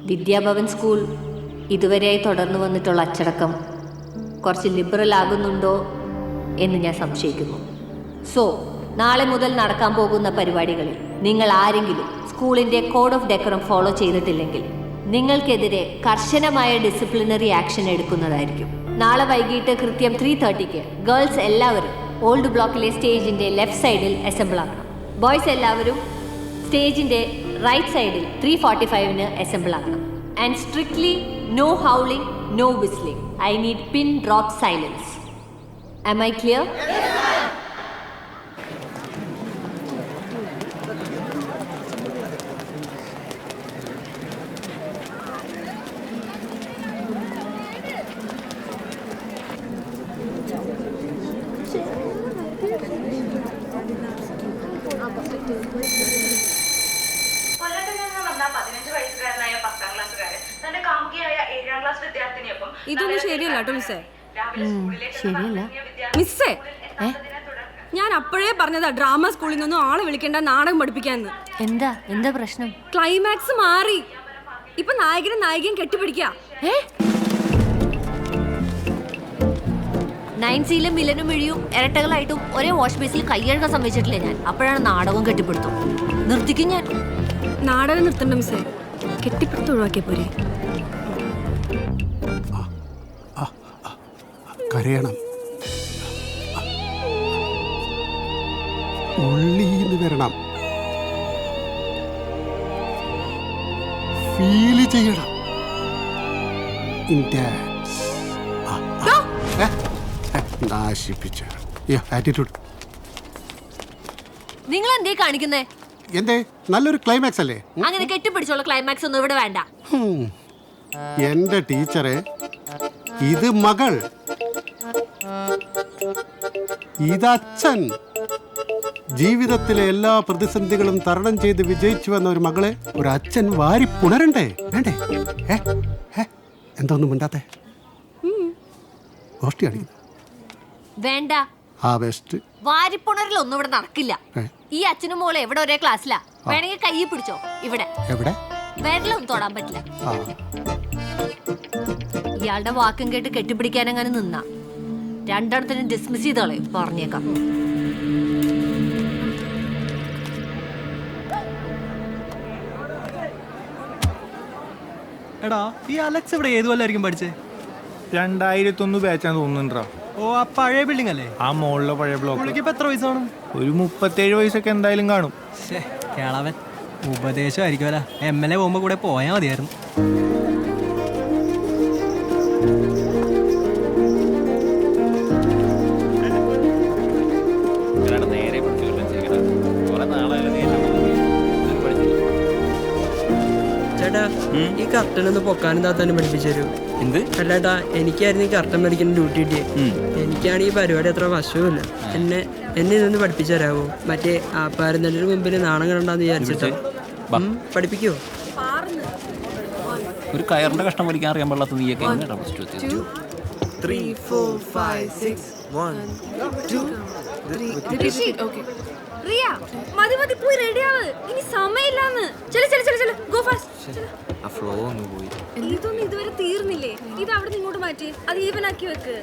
Vidyabhavan school ഇതുവരെയായി തുടർന്നു വന്നിട്ടുള്ള അച്ചടക്കം കുറച്ച് ലിബറൽ ആകുന്നുണ്ടോ എന്ന് ഞാൻ സംശയിക്കുന്നു. സോ നാളെ മുതൽ നടക്കാൻ പോകുന്ന പരിപാടികളിൽ നിങ്ങൾ ആരെങ്കിലും സ്കൂളിൻ്റെ കോഡ് ഓഫ് ഡെക്കറം ഫോളോ ചെയ്തിട്ടില്ലെങ്കിൽ നിങ്ങൾക്കെതിരെ കർശനമായ ഡിസിപ്ലിനറി ആക്ഷൻ എടുക്കുന്നതായിരിക്കും. നാളെ വൈകിട്ട് കൃത്യം 3:30 ഗേൾസ് എല്ലാവരും ഓൾഡ് ബ്ലോക്കിലെ സ്റ്റേജിൻ്റെ ലെഫ്റ്റ് സൈഡിൽ അസംബിൾ ആകണം. ബോയ്സ് എല്ലാവരും സ്റ്റേജിൻ്റെ റൈറ്റ് സൈഡിൽ 3:45 അസംബിൾ ആകണം. And strictly no howling, no whistling. I need pin drop silence. Am I clear? ഇതൊന്നും ശരിയല്ല കേട്ടോ മിസ്സേ. ശരിയല്ല മിസ്സേ, ഞാൻ അപ്പോഴേ പറഞ്ഞതാ ഡ്രാമ സ്കൂളിൽ നിന്നൊന്നും ആളെ വിളിക്കേണ്ട, നാടകം പഠിപ്പിക്കാന്ന്. എന്താ പ്രശ്നം? ക്ലൈമാക്സ് മാറി. ഇപ്പൊ നായകനും നായികയും കെട്ടിപ്പിടിക്കാ. 9Cയിലും വില്ലനും മിഴിയും ഇരട്ടകളായിട്ടും ഒരേ വാഷ് ബേസിൽ കൈകഴുകാൻ സമ്മതിച്ചിട്ടില്ല ഞാൻ. അപ്പോഴാണ് നാടകം കെട്ടിപ്പിടുത്തും. നിർത്തിക്കും ഞാൻ. നാടകം നിർത്തണ്ട മിസ്സേ, കെട്ടിപ്പിടുത്തം ഒഴിവാക്കിയ പോരെ. കരയണം, ഉള്ളീന്ന് വരണം, ഫീല് ചെയ്യണം. നാശിപ്പിച്ച ആറ്റിറ്റ്യൂഡ്. നിങ്ങൾ എന്തേ കാണിക്കുന്നേ? എന്തേ നല്ലൊരു ക്ലൈമാക്സ് അല്ലേ? അങ്ങനെ കെട്ടിപ്പിടിച്ചുള്ള ക്ലൈമാക്സ് ഒന്നും ഇവിടെ വേണ്ട. എന്റെ ടീച്ചറെ, ഇത് മകൾ, ഇതച്ഛൻ. ജീവിതത്തിലെ എല്ലാ പ്രതിസന്ധികളും തരണം ചെയ്ത് വിജയിച്ചു വന്ന ഒരു മകളെ ഒരു അച്ഛൻ വാരി പുണരണ്ടേ? വേണ്ടേ? എന്തോന്നും മിണ്ടാത്തെ? ഗോഷ്ടി അടിക്കുന്നു. വേണ്ട. ആ ബെസ്റ്റ്. വാരിപ്പുണരിലൊന്നും ഇവിടെ നടക്കില്ല. ഈ അച്ഛനും മോളെ എവിടെ ഒരേ ക്ലാസ്സിലാ. വേണമെങ്കിൽ കയ്യിൽ പിടിച്ചോ. ഇവിടെ എവിടെ വിരലൊന്നും തൊടാൻ പറ്റില്ല. ഇയാളുടെ വാക്കും കേട്ട് കെട്ടിപ്പിടിക്കാനങ്ങനെ നിന്ന രണ്ടെണ്ണത്തിനും ഡിസ്മിസ് ചെയ്തോളെ പറഞ്ഞേക്കാം. എടാ, ഈ അലക്സ് ഇവിടെ ഏത് കൊല്ലായിരിക്കും പഠിച്ചേ? 2001 ബാച്ചാന്ന് തോന്നുന്നുണ്ടോ? ഓ, ആ പഴയ ബിൽഡിംഗ് അല്ലേ? ആ മോളിലെ പഴയ ബ്ലോക്ക്. പുള്ളിക്ക് ഇപ്പൊ എത്ര വയസ്സാണ്? ഒരു 37 വയസ്സൊക്കെ എന്തായാലും കാണും. കേളവൻ ഉപദേശമായിരിക്കുമല്ല. MLA പോകുമ്പോ കൂടെ പോയാൽ മതിയായിരുന്നു. ചേട്ടാ, ഈ കർട്ടൻ ഒന്ന് പൊക്കാനും താത്താനും പഠിപ്പിച്ചു തരൂ. എന്ത്? അല്ലാട്ടാ, എനിക്കായിരുന്നു ഈ കർട്ടൻ മേടിക്കുന്ന ഡ്യൂട്ടി കിട്ടിയേ. എനിക്കാണ് ഈ പരിപാടി അത്ര വശവുമില്ല. എന്നെ ഇതൊന്ന് പഠിപ്പിച്ചു തരാമോ? മറ്റേ ആപ്പാരുന്നതിന് മുമ്പിൽ നാണം കണ്ടാന്ന് വിചാരിച്ചിട്ടാ. പഠിപ്പിക്കുവോ? ഒരു കയറിന്റെ കഷ്ണം വലിക്കാൻ അറിയാൻ പാടില്ലാത്ത നീയൊക്കെ റിയ, മതി മതി, പോയി റെഡിയാവ്. ഇനി സമയമില്ലാന്ന്. Go fast. ആ ഫ്ലോ ഒന്ന് പോയി. ഇതൊന്നും ഇതുവരെ തീർന്നില്ലേ? ഇത് അവിടെ നിന്ന് ഇങ്ങോട്ട് മാറ്റി അത് ഈവനാക്കി വെക്ക്.